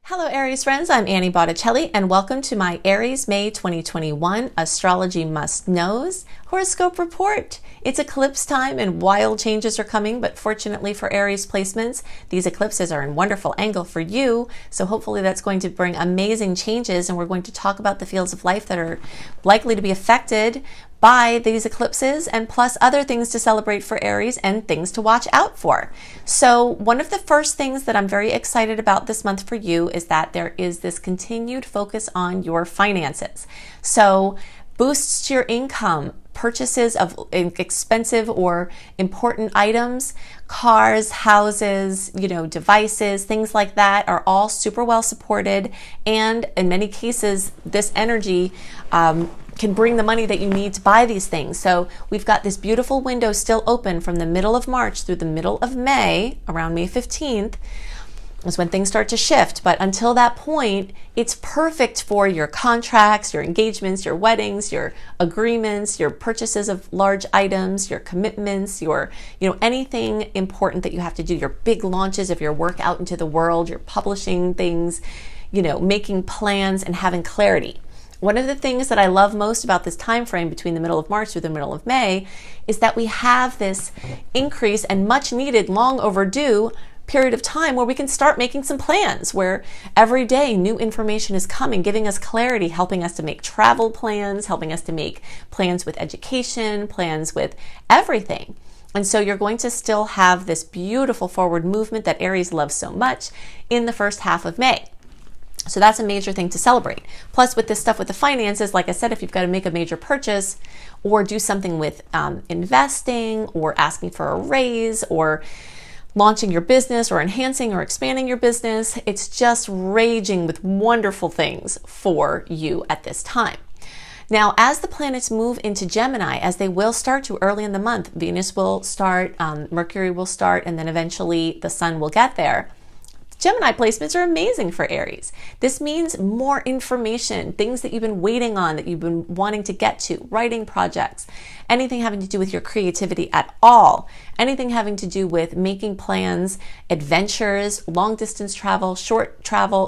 Hello Aries friends, I'm Annie Botticelli and welcome to my Aries May 2021 Astrology Must Knows Horoscope Report. It's eclipse time and wild changes are coming, but fortunately for Aries placements, these eclipses are in wonderful angle for you, so hopefully that's going to bring amazing changes, and we're going to talk about the fields of life that are likely to be affected by these eclipses, and plus other things to celebrate for Aries and things to watch out for. So one of the first things that I'm very excited about this month for you is that there is this continued focus on your finances. So boosts to your income, purchases of expensive or important items, cars, houses, devices, things like that are all super well supported. And in many cases, this energy can bring the money that you need to buy these things. So we've got this beautiful window still open from the middle of March through the middle of May, around May 15th, is when things start to shift. But until that point, it's perfect for your contracts, your engagements, your weddings, your agreements, your purchases of large items, your commitments, your, anything important that you have to do, your big launches of your work out into the world, your publishing things, making plans and having clarity. One of the things that I love most about this time frame between the middle of March through the middle of May is that we have this increase and much needed, long overdue period of time where we can start making some plans, where every day new information is coming, giving us clarity, helping us to make travel plans, helping us to make plans with education, plans with everything. And so you're going to still have this beautiful forward movement that Aries loves so much in the first half of May. So that's a major thing to celebrate. Plus with this stuff with the finances, like I said, if you've got to make a major purchase or do something with investing or asking for a raise or launching your business or enhancing or expanding your business, it's just raging with wonderful things for you at this time. Now, as the planets move into Gemini, as they will start to early in the month, Venus will start, Mercury will start, and then eventually the Sun will get there. Gemini placements are amazing for Aries. This means more information, things that you've been waiting on, that you've been wanting to get to, writing projects, anything having to do with your creativity at all, anything having to do with making plans, adventures, long distance travel, short travel,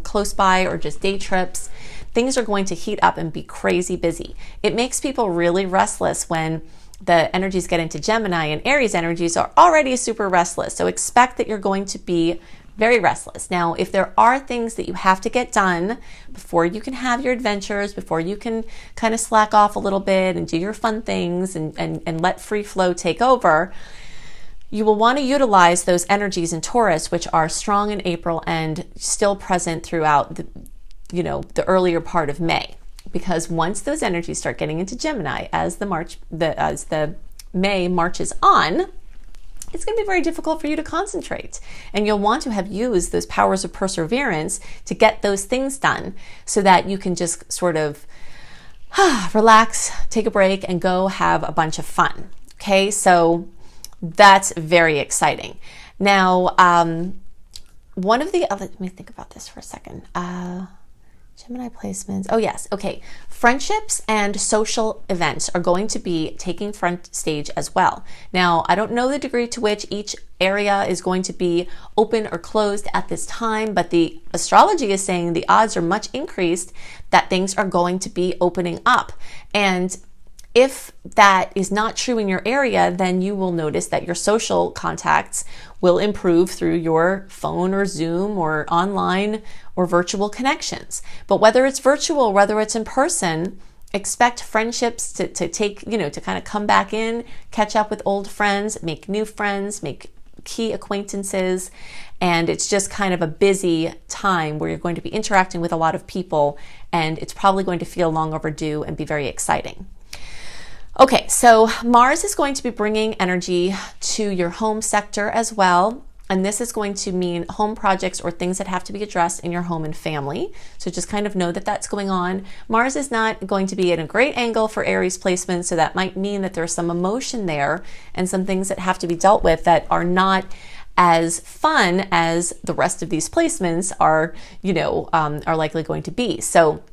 close by or just day trips. Things are going to heat up and be crazy busy. It makes people really restless when the energies get into Gemini, and Aries energies are already super restless. So expect that you're going to be very restless. Now, if there are things that you have to get done before you can have your adventures, before you can kind of slack off a little bit and do your fun things and let free flow take over, you will want to utilize those energies in Taurus, which are strong in April and still present throughout the earlier part of May. Because once those energies start getting into Gemini, as the May marches on, it's going to be very difficult for you to concentrate. And you'll want to have used those powers of perseverance to get those things done so that you can just sort of relax, take a break, and go have a bunch of fun. Okay, so that's very exciting. Now, one of the other, let me think about this for a second. Gemini placements. Oh yes. Okay. Friendships and social events are going to be taking front stage as well. Now, I don't know the degree to which each area is going to be open or closed at this time, but the astrology is saying the odds are much increased that things are going to be opening up. And if that is not true in your area, then you will notice that your social contacts will improve through your phone or Zoom or online or virtual connections. But whether it's virtual, whether it's in person, expect friendships to take, to kind of come back in, catch up with old friends, make new friends, make key acquaintances. And it's just kind of a busy time where you're going to be interacting with a lot of people, and it's probably going to feel long overdue and be very exciting. Okay, so Mars is going to be bringing energy to your home sector as well. And this is going to mean home projects or things that have to be addressed in your home and family. So just kind of know that that's going on. Mars is not going to be at a great angle for Aries placement. So that might mean that there's some emotion there and some things that have to be dealt with that are not as fun as the rest of these placements are, are likely going to be. So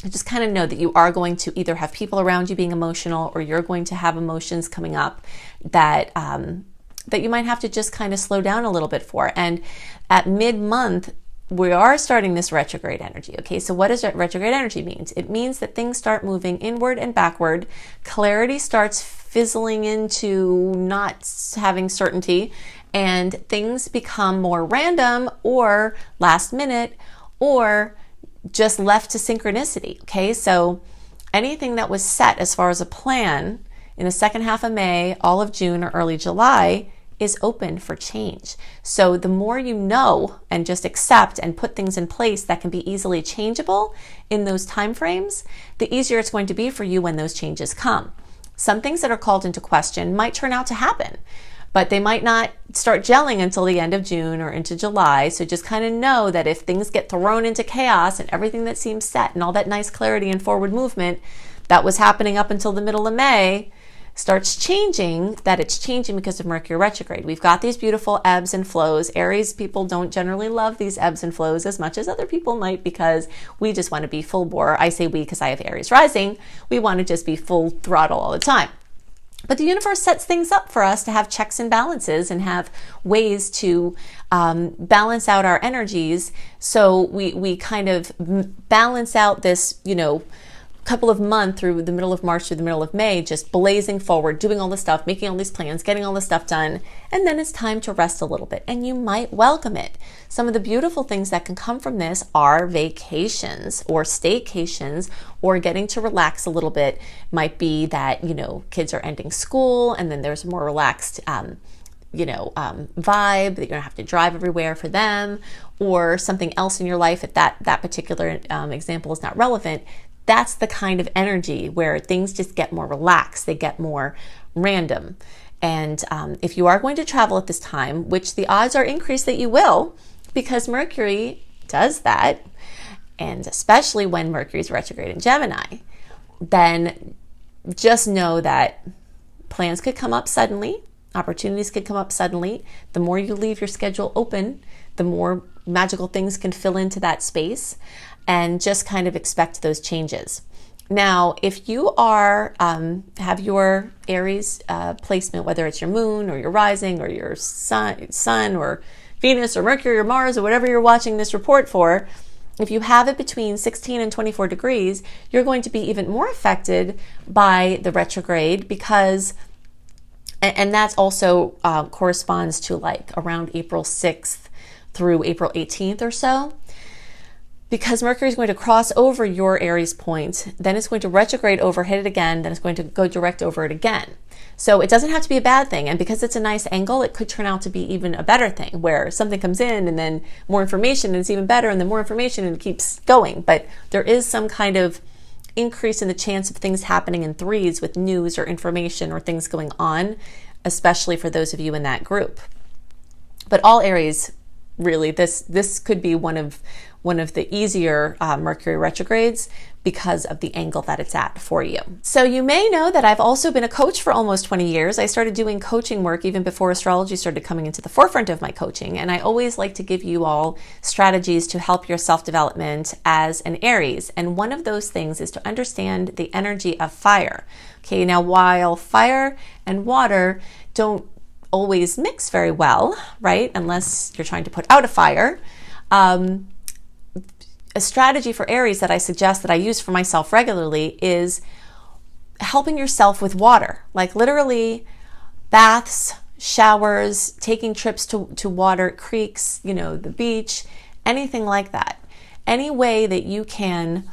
just kind of know that you are going to either have people around you being emotional, or you're going to have emotions coming up that that you might have to just kind of slow down a little bit for. And at mid-month, we are starting this retrograde energy. Okay, so what does retrograde energy mean? It means that things start moving inward and backward. Clarity starts fizzling into not having certainty, and things become more random or last minute or just left to synchronicity. Okay, so anything that was set as far as a plan in the second half of May, all of June, or early July is open for change. So the more you know and just accept and put things in place that can be easily changeable in those time frames, the easier it's going to be for you when those changes come. Some things that are called into question might turn out to happen, but they might not start gelling until the end of June or into July. So just kind of know that if things get thrown into chaos and everything that seems set and all that nice clarity and forward movement that was happening up until the middle of May starts changing, that it's changing because of Mercury retrograde. We've got these beautiful ebbs and flows. Aries people don't generally love these ebbs and flows as much as other people might, because we just want to be full bore. I say we because I have Aries rising. We want to just be full throttle all the time. But the universe sets things up for us to have checks and balances and have ways to balance out our energies. So we kind of balance out this, couple of months through the middle of March through the middle of May, just blazing forward, doing all this stuff, making all these plans, getting all this stuff done. And then it's time to rest a little bit, and you might welcome it. Some of the beautiful things that can come from this are vacations or staycations, or getting to relax a little bit. Might be that, kids are ending school and then there's a more relaxed vibe that you don't have to drive everywhere for them, or something else in your life if that particular example is not relevant. That's the kind of energy where things just get more relaxed. They get more random. And if you are going to travel at this time, which the odds are increased that you will, because Mercury does that, and especially when Mercury is retrograde in Gemini, then just know that plans could come up suddenly, opportunities could come up suddenly. The more you leave your schedule open, the more magical things can fill into that space, and just kind of expect those changes. Now, if you are have your Aries placement, whether it's your moon or your rising or your sun or Venus or Mercury or Mars or whatever you're watching this report for, if you have it between 16 and 24 degrees, you're going to be even more affected by the retrograde, because, and that's also corresponds to like around April 6th through April 18th or so. Because Mercury is going to cross over your Aries point, then it's going to retrograde over, hit it again, then it's going to go direct over it again. So it doesn't have to be a bad thing. And because it's a nice angle, it could turn out to be even a better thing, where something comes in and then more information and it's even better, and then more information and it keeps going. But there is some kind of increase in the chance of things happening in threes with news or information or things going on, especially for those of you in that group. But all Aries, really, this could be one of the easier Mercury retrogrades because of the angle that it's at for you. So you may know that I've also been a coach for almost 20 years. I started doing coaching work even before astrology started coming into the forefront of my coaching. And I always like to give you all strategies to help your self-development as an Aries. And one of those things is to understand the energy of fire. Okay, now while fire and water don't always mix very well, right? Unless you're trying to put out a fire. A strategy for Aries that I suggest that I use for myself regularly is helping yourself with water, like literally baths, showers, taking trips to water, creeks, the beach, anything like that. Any way that you can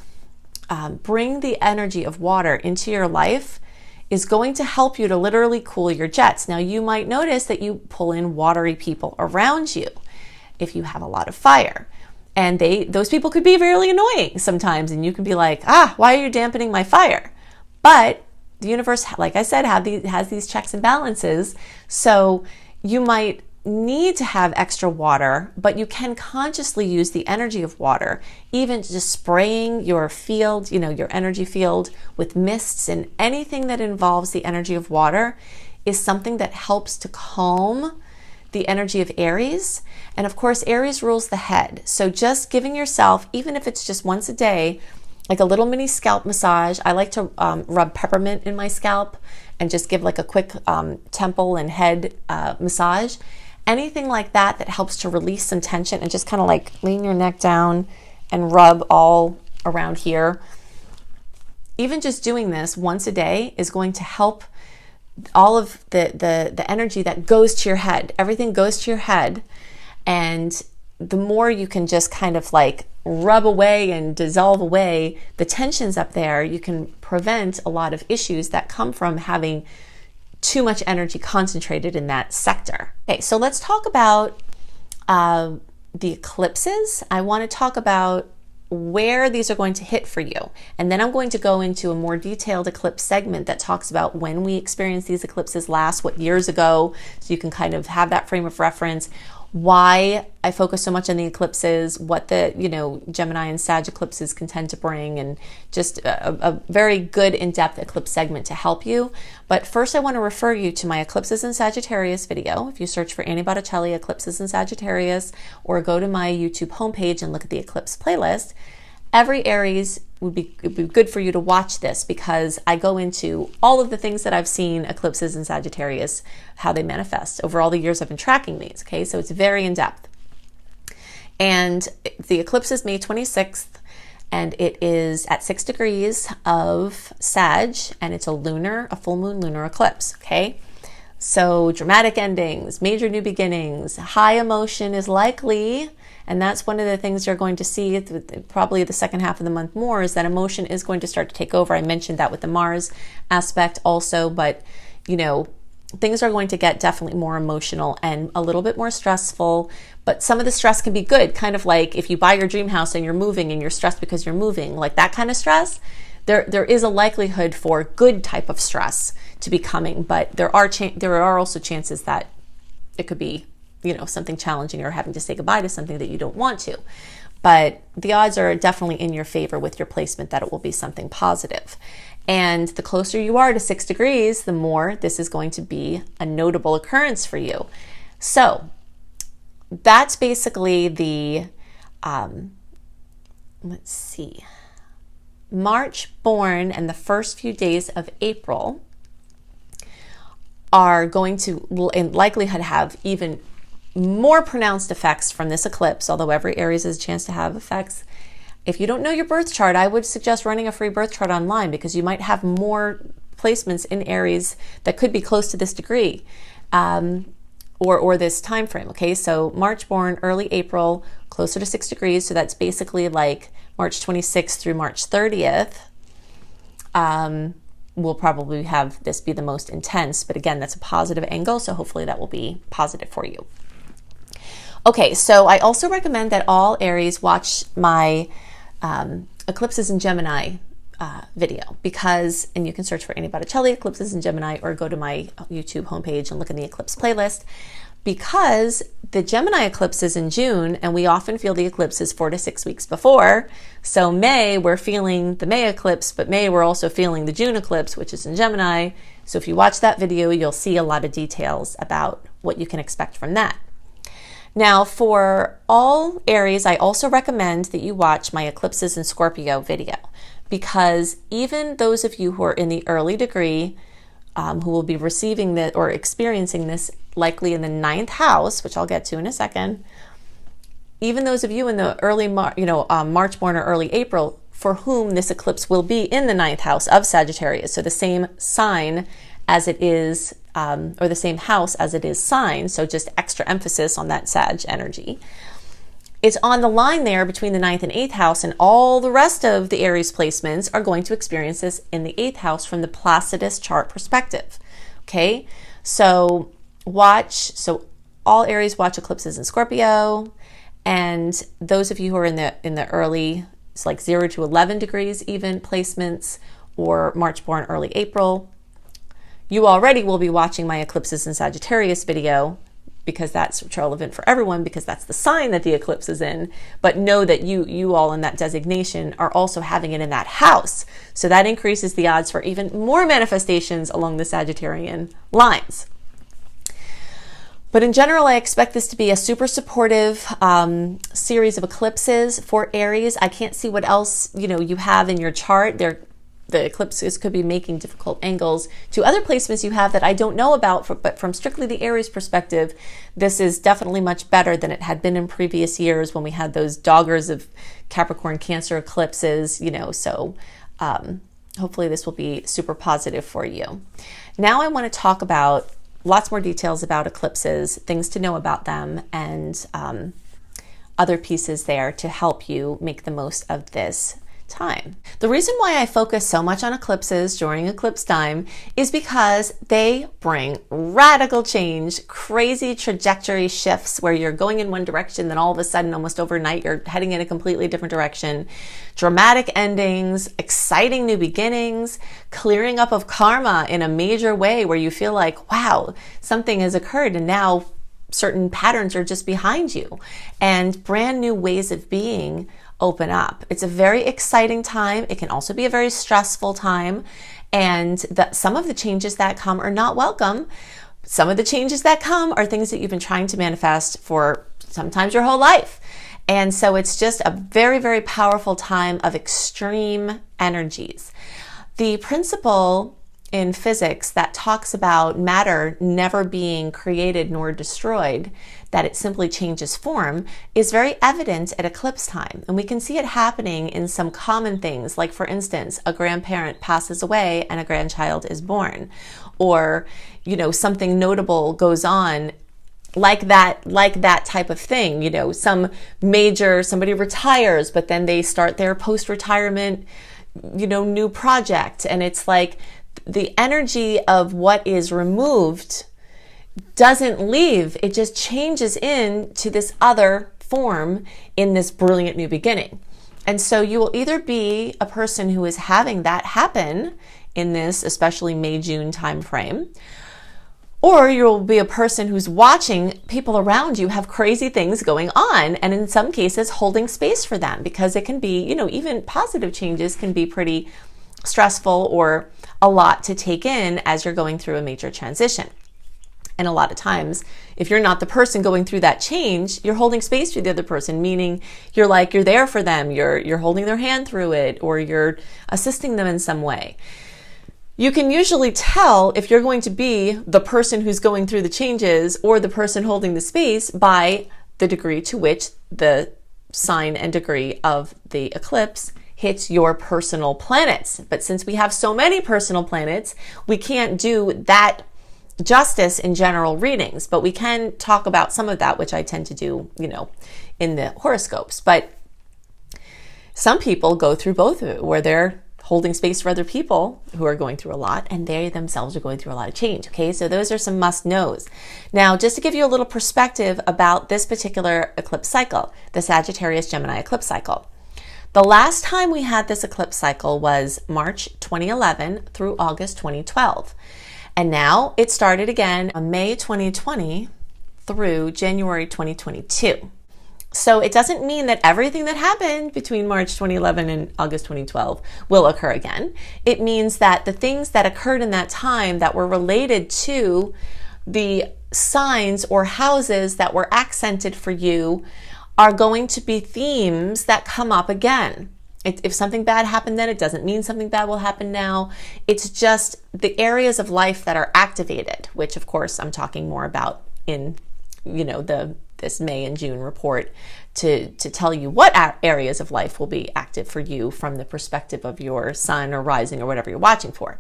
bring the energy of water into your life is going to help you to literally cool your jets. Now, you might notice that you pull in watery people around you if you have a lot of fire. And those people could be really annoying sometimes, and you can be like, why are you dampening my fire? But the universe, like I said, has these checks and balances. So you might need to have extra water, but you can consciously use the energy of water, even just spraying your field, your energy field with mists, and anything that involves the energy of water is something that helps to calm the energy of Aries. And of course, Aries rules the head. So just giving yourself, even if it's just once a day, like a little mini scalp massage. I like to rub peppermint in my scalp and just give like a quick temple and head massage. anything like that that helps to release some tension, and just kind of like lean your neck down and rub all around here. Even just doing this once a day is going to help all of the energy that goes to your head. Everything goes to your head, and the more you can just kind of like rub away and dissolve away the tensions up there, you can prevent a lot of issues that come from having too much energy concentrated in that sector. Okay, so let's talk about the eclipses. I want to talk about where these are going to hit for you. And then I'm going to go into a more detailed eclipse segment that talks about when we experienced these eclipses last, what years ago, so you can kind of have that frame of reference, why I focus so much on the eclipses, what the, Gemini and Sag eclipses can tend to bring, and just a very good in-depth eclipse segment to help you. But first I want to refer you to my Eclipses in Sagittarius video. If you search for Annie Botticelli, Eclipses in Sagittarius, or go to my YouTube homepage and look at the eclipse playlist, every Aries it'd be good for you to watch this, because I go into all of the things that I've seen eclipses in Sagittarius, how they manifest over all the years I've been tracking these. Okay, so it's very in depth. And the eclipse is May 26th, and it is at 6 degrees of Sag, and it's a full moon lunar eclipse. Okay, so dramatic endings, major new beginnings, high emotion is likely. And that's one of the things you're going to see probably the second half of the month more, is that emotion is going to start to take over. I mentioned that with the Mars aspect also, but things are going to get definitely more emotional and a little bit more stressful. But some of the stress can be good, kind of like if you buy your dream house and you're moving and you're stressed because you're moving, like that kind of stress. There is a likelihood for good type of stress to be coming, but there are also chances that it could be something challenging, or having to say goodbye to something that you don't want to. But the odds are definitely in your favor with your placement that it will be something positive. And the closer you are to 6 degrees, the more this is going to be a notable occurrence for you. So that's basically the, let's see, March born and the first few days of April are going to, in likelihood, have even more pronounced effects from this eclipse, although every Aries has a chance to have effects. If you don't know your birth chart, I would suggest running a free birth chart online, because you might have more placements in Aries that could be close to this degree or this time frame. Okay, so March born, early April, closer to 6 degrees, so that's basically like March 26th through March 30th. We'll probably have this be the most intense, but again, that's a positive angle, so hopefully that will be positive for you. Okay, so I also recommend that all Aries watch my Eclipses in Gemini video, because, and you can search for Annie Botticelli, Eclipses in Gemini, or go to my YouTube homepage and look in the eclipse playlist, because the Gemini eclipse is in June, and we often feel the eclipses 4 to 6 weeks before. So May, we're feeling the May eclipse, but May, we're also feeling the June eclipse, which is in Gemini. So if you watch that video, you'll see a lot of details about what you can expect from that. Now, for all Aries, I also recommend that you watch my Eclipses in Scorpio video, because even those of you who are in the early degree, who will be receiving this or experiencing this likely in the 9th house, which I'll get to in a second, even those of you in the early March born or early April, for whom this eclipse will be in the 9th house of Sagittarius, so the same sign as it is, or the same house as it is sign, so just extra emphasis on that Sag energy. It's on the line there between the 9th and 8th house, and all the rest of the Aries placements are going to experience this in the 8th house from the Placidus chart perspective. Okay, so all Aries watch Eclipses in Scorpio, and those of you who are in the early, it's like 0 to 11 degrees even placements, or March born early April, you already will be watching my Eclipses in Sagittarius video, because that's relevant for everyone, because that's the sign that the eclipse is in. But know that you all in that designation are also having it in that house. So that increases the odds for even more manifestations along the Sagittarian lines. But in general, I expect this to be a super supportive series of eclipses for Aries. I can't see what else you have in your chart. the eclipses could be making difficult angles to other placements you have that I don't know about, but from strictly the Aries perspective, this is definitely much better than it had been in previous years when we had those doggers of Capricorn Cancer eclipses, so hopefully this will be super positive for you. Now I want to talk about lots more details about eclipses, things to know about them, and other pieces there to help you make the most of this time. The reason why I focus so much on eclipses during eclipse time is because they bring radical change, crazy trajectory shifts where you're going in one direction, then all of a sudden, almost overnight, you're heading in a completely different direction, dramatic endings, exciting new beginnings, clearing up of karma in a major way where you feel like, wow, something has occurred and now certain patterns are just behind you, and brand new ways of being open up. It's a very exciting time. It can also be a very stressful time, and some of the changes that come are not welcome. Some of the changes that come are things that you've been trying to manifest for sometimes your whole life. And so it's just a very, very powerful time of extreme energies. The principle in physics that talks about matter never being created nor destroyed, that it simply changes form, is very evident at eclipse time. And we can see it happening in some common things, like for instance, a grandparent passes away and a grandchild is born, or something notable goes on like that type of thing. Somebody retires, but then they start their post-retirement new project, and it's like the energy of what is removed doesn't leave, it just changes into this other form in this brilliant new beginning. And so you will either be a person who is having that happen in this, especially May-June time frame, or you'll be a person who's watching people around you have crazy things going on, and in some cases holding space for them, because it can be, even positive changes can be pretty stressful or a lot to take in as you're going through a major transition. And a lot of times, if you're not the person going through that change, you're holding space for the other person, meaning you're there for them, you're holding their hand through it, or you're assisting them in some way. You can usually tell if you're going to be the person who's going through the changes or the person holding the space by the degree to which the sign and degree of the eclipse hits your personal planets. But since we have so many personal planets, we can't do that justice in general readings, but we can talk about some of that, which I tend to do, in the horoscopes. But some people go through both of it, where they're holding space for other people who are going through a lot, and they themselves are going through a lot of change. Okay, so those are some must-knows. Now, just to give you a little perspective about this particular eclipse cycle, the Sagittarius Gemini eclipse cycle. The last time we had this eclipse cycle was March 2011 through August 2012. And now it started again on May 2020 through January 2022. So it doesn't mean that everything that happened between March 2011 and August 2012 will occur again. It means that the things that occurred in that time that were related to the signs or houses that were accented for you are going to be themes that come up again. If something bad happened then, it doesn't mean something bad will happen now. It's just the areas of life that are activated, which of course I'm talking more about in, this May and June report to tell you what areas of life will be active for you from the perspective of your sun or rising or whatever you're watching for.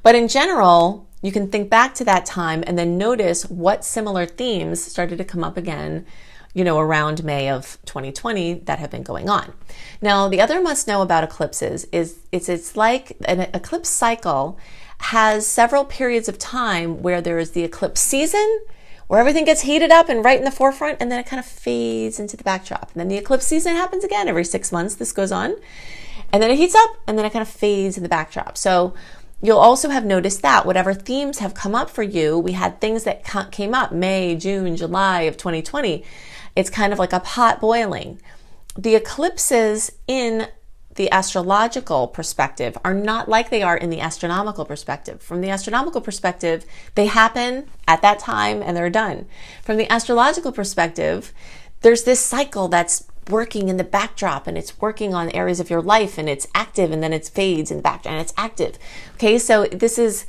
But in general, you can think back to that time and then notice what similar themes started to come up again around May of 2020 that have been going on. Now, the other must know about eclipses is it's like an eclipse cycle has several periods of time where there is the eclipse season, where everything gets heated up and right in the forefront, and then it kind of fades into the backdrop. And then the eclipse season happens again every 6 months. This goes on, and then it heats up, and then it kind of fades in the backdrop. So you'll also have noticed that whatever themes have come up for you, we had things that came up May, June, July of 2020. It's kind of like a pot boiling. The eclipses in the astrological perspective are not like they are in the astronomical perspective. From the astronomical perspective, they happen at that time and they're done. From the astrological perspective, there's this cycle that's working in the backdrop, and it's working on areas of your life, and it's active, and then it fades in the backdrop and it's active. Okay, so this is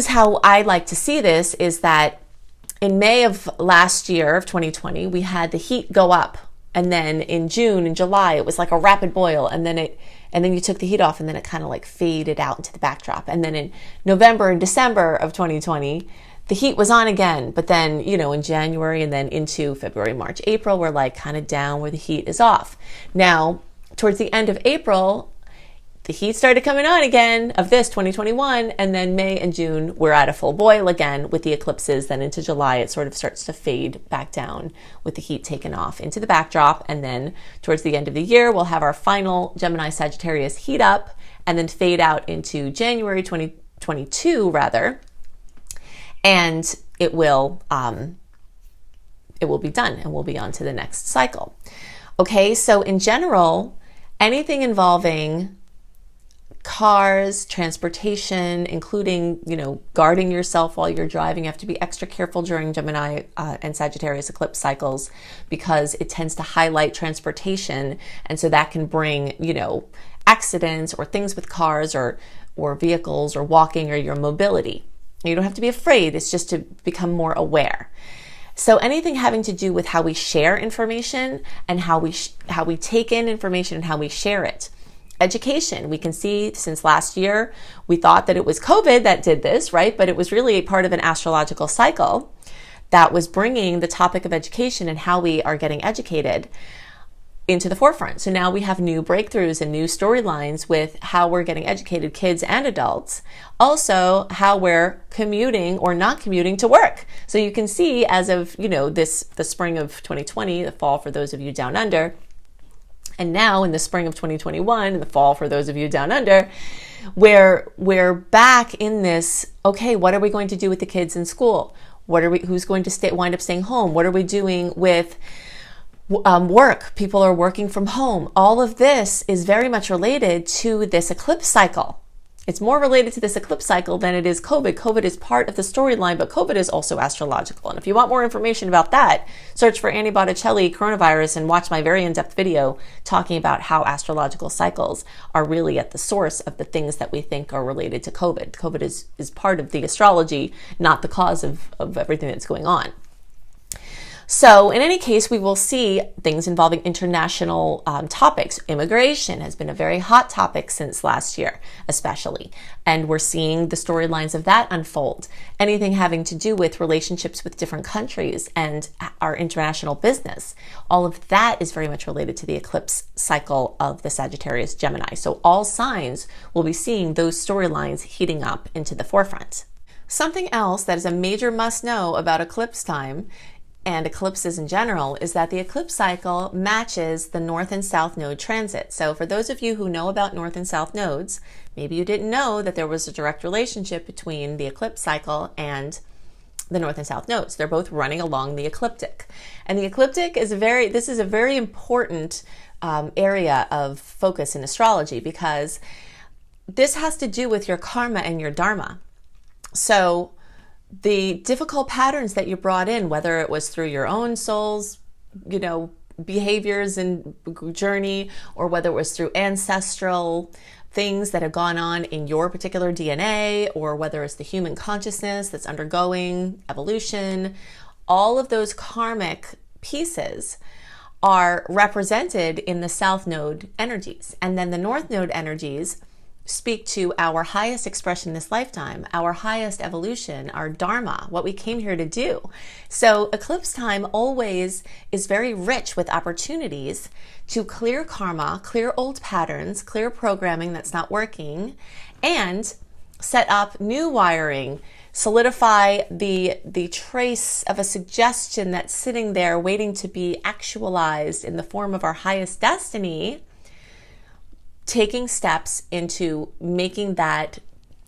how I like to see this, is that in May of last year, of 2020, we had the heat go up, and then in June and July it was like a rapid boil, and then you took the heat off, and then it kind of like faded out into the backdrop. And then in November and December of 2020, the heat was on again, but then, in January and then into February, March, April, we're like kind of down where the heat is off. Now, towards the end of April, the heat started coming on again of this 2021, and then May and June, we're at a full boil again with the eclipses. Then into July, it sort of starts to fade back down with the heat taken off into the backdrop. And then towards the end of the year, we'll have our final Gemini Sagittarius heat up and then fade out into January 2022, rather. And it will be done, and we'll be on to the next cycle. Okay, so in general, anything involving cars, transportation, including, guarding yourself while you're driving. You have to be extra careful during Gemini and Sagittarius eclipse cycles, because it tends to highlight transportation. And so that can bring, accidents or things with cars or vehicles or walking or your mobility. You don't have to be afraid. It's just to become more aware. So anything having to do with how we share information and how we take in information and how we share it. Education, we can see since last year, we thought that it was COVID that did this, right? But it was really a part of an astrological cycle that was bringing the topic of education and how we are getting educated into the forefront. So now we have new breakthroughs and new storylines with how we're getting educated, kids and adults. Also, how we're commuting or not commuting to work. So you can see as of, the spring of 2020, the fall for those of you down under, and now in the spring of 2021, in the fall for those of you down under, where we're back in this, okay, what are we going to do with the kids in school? Who's going to wind up staying home? What are we doing with work? People are working from home. All of this is very much related to this eclipse cycle. It's more related to this eclipse cycle than it is COVID. COVID is part of the storyline, but COVID is also astrological. And if you want more information about that, search for Annie Botticelli coronavirus and watch my very in-depth video talking about how astrological cycles are really at the source of the things that we think are related to COVID. COVID is part of the astrology, not the cause of everything that's going on. So in any case, we will see things involving international topics. Immigration has been a very hot topic since last year, especially. And we're seeing the storylines of that unfold. Anything having to do with relationships with different countries and our international business. All of that is very much related to the eclipse cycle of the Sagittarius Gemini. So all signs will be seeing those storylines heating up into the forefront. Something else that is a major must know about eclipse time and eclipses in general is that the eclipse cycle matches the North and South node transit. So for those of you who know about North and South nodes, maybe you didn't know that there was a direct relationship between the eclipse cycle and the North and South nodes. They're both running along the ecliptic. And the ecliptic is this is a very important area of focus in astrology, because this has to do with your karma and your dharma. So the difficult patterns that you brought in, whether it was through your own soul's, behaviors and journey, or whether it was through ancestral things that have gone on in your particular DNA, or whether it's the human consciousness that's undergoing evolution, all of those karmic pieces are represented in the South Node energies. And then the North Node energies speak to our highest expression this lifetime, our highest evolution, our dharma, what we came here to do. So eclipse time always is very rich with opportunities to clear karma, clear old patterns, clear programming that's not working, and set up new wiring, solidify the trace of a suggestion that's sitting there waiting to be actualized in the form of our highest destiny, taking steps into making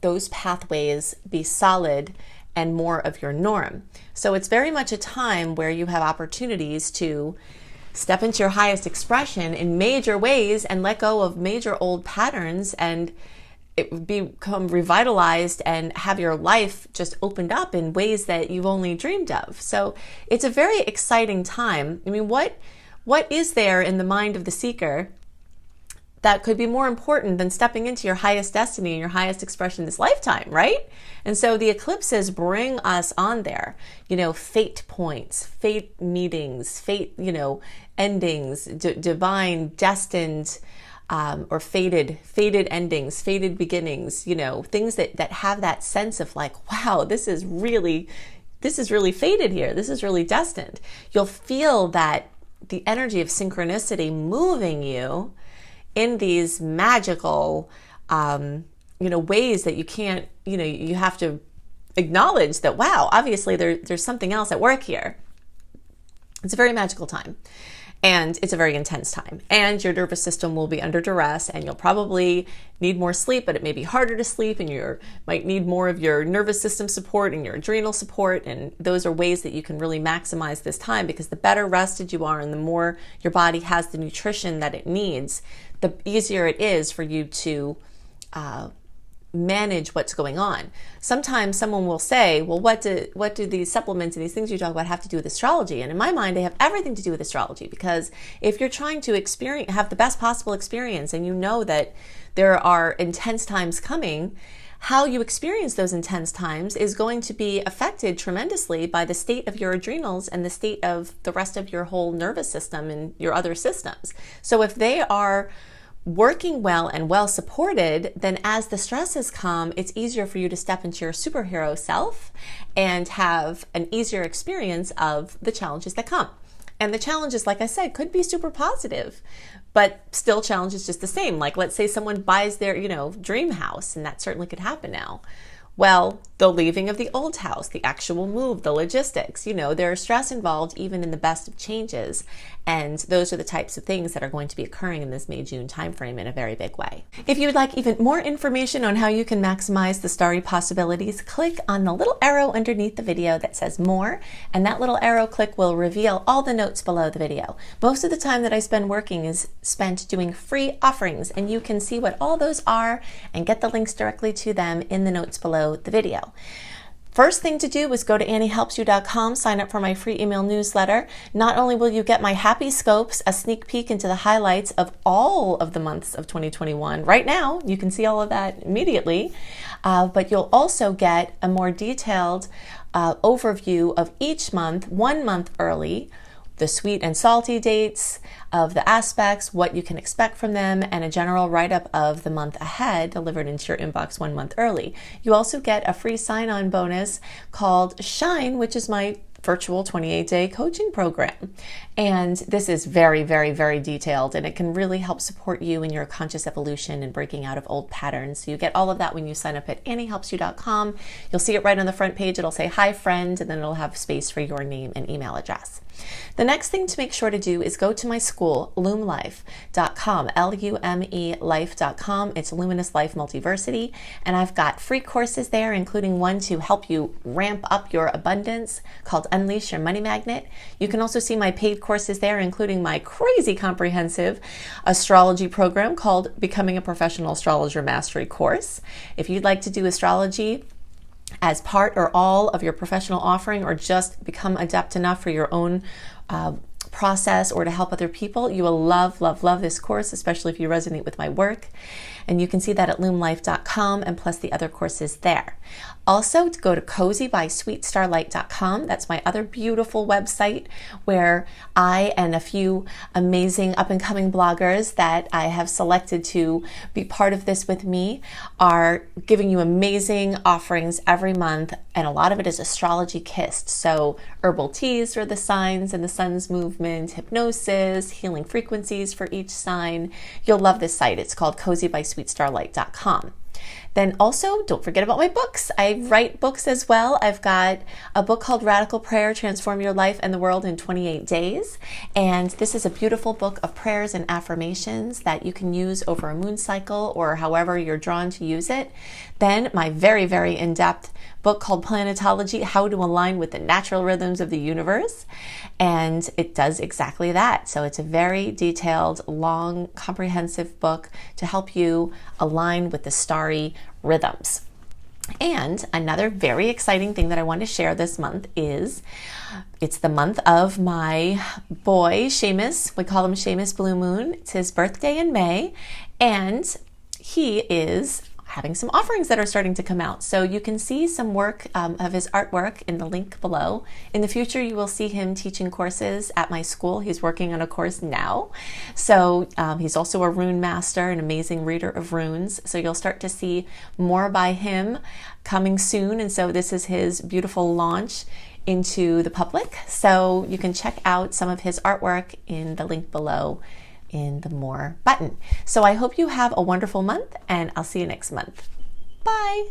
those pathways be solid and more of your norm. So it's very much a time where you have opportunities to step into your highest expression in major ways and let go of major old patterns and become revitalized and have your life just opened up in ways that you've only dreamed of. So it's a very exciting time. I mean, what What is there in the mind of the seeker that could be more important than stepping into your highest destiny and your highest expression this lifetime, right? And so the eclipses bring us on there, fate points, fate meetings, fate, endings, divine, destined, or fated endings, fated beginnings, things that have that sense of like, wow, this is really fated here. This is really destined. You'll feel that the energy of synchronicity moving you in these magical, ways that you can't, you have to acknowledge that, wow, obviously there's something else at work here. It's a very magical time. And it's a very intense time. And your nervous system will be under duress, and you'll probably need more sleep, but it may be harder to sleep, and you might need more of your nervous system support and your adrenal support. And those are ways that you can really maximize this time, because the better rested you are and the more your body has the nutrition that it needs, the easier it is for you to manage what's going on. Sometimes someone will say, well, what do these supplements and these things you talk about have to do with astrology? And in my mind, they have everything to do with astrology, because if you're trying to have the best possible experience, and you know that there are intense times coming, how you experience those intense times is going to be affected tremendously by the state of your adrenals and the state of the rest of your whole nervous system and your other systems. So if they are working well and well supported, then as the stresses come, it's easier for you to step into your superhero self and have an easier experience of the challenges that come. And the challenges, like I said, could be super positive, but still challenges just the same. Like, let's say someone buys their, dream house, and that certainly could happen now. Well, the leaving of the old house, the actual move, the logistics, there is stress involved even in the best of changes. And those are the types of things that are going to be occurring in this May-June timeframe in a very big way. If you would like even more information on how you can maximize the starry possibilities, click on the little arrow underneath the video that says more, and that little arrow click will reveal all the notes below the video. Most of the time that I spend working is spent doing free offerings, and you can see what all those are and get the links directly to them in the notes below the video. First thing to do is go to anniehelpsyou.com, sign up for my free email newsletter. Not only will you get my Happy Scopes, a sneak peek into the highlights of all of the months of 2021. Right now, you can see all of that immediately, but you'll also get a more detailed overview of each month, 1 month early, the sweet and salty dates of the aspects, what you can expect from them, and a general write-up of the month ahead delivered into your inbox 1 month early. You also get a free sign-on bonus called Shine, which is my virtual 28-day coaching program. And this is very, very, very detailed, and it can really help support you in your conscious evolution and breaking out of old patterns. So you get all of that when you sign up at anniehelpsyou.com. You'll see it right on the front page. It'll say, hi friend, and then it'll have space for your name and email address. The next thing to make sure to do is go to my school, lumelife.com, L-U-M-E life.com. It's Luminous Life Multiversity, and I've got free courses there, including one to help you ramp up your abundance called Unleash Your Money Magnet. You can also see my paid courses there, including my crazy comprehensive astrology program called Becoming a Professional Astrologer Mastery course. If you'd like to do astrology as part or all of your professional offering, or just become adept enough for your own process or to help other people, you will love, love, love this course, especially if you resonate with my work. And you can see that at lumelife.com, and plus the other courses there. Also, to go to cozybysweetstarlight.com. That's my other beautiful website where I and a few amazing up-and-coming bloggers that I have selected to be part of this with me are giving you amazing offerings every month, and a lot of it is astrology kissed. So herbal teas for the signs and the sun's movement, hypnosis, healing frequencies for each sign. You'll love this site. It's called cozybysweetstarlight.com. Then also, don't forget about my books. I write books as well. I've got a book called Radical Prayer, Transform Your Life and the World in 28 Days. And this is a beautiful book of prayers and affirmations that you can use over a moon cycle or however you're drawn to use it. Then my very, very in-depth book called Planetology, How to Align with the Natural Rhythms of the Universe. And it does exactly that. So it's a very detailed, long, comprehensive book to help you align with the starry rhythms. And another very exciting thing that I want to share this month is it's the month of my boy, Seamus. We call him Seamus Blue Moon. It's his birthday in May, and he is having some offerings that are starting to come out. So you can see some work of his artwork in the link below. In the future, you will see him teaching courses at my school. He's working on a course now. So he's also a rune master, an amazing reader of runes. So you'll start to see more by him coming soon. And so this is his beautiful launch into the public. So you can check out some of his artwork in the link below in the More button. So I hope you have a wonderful month, and I'll see you next month. Bye.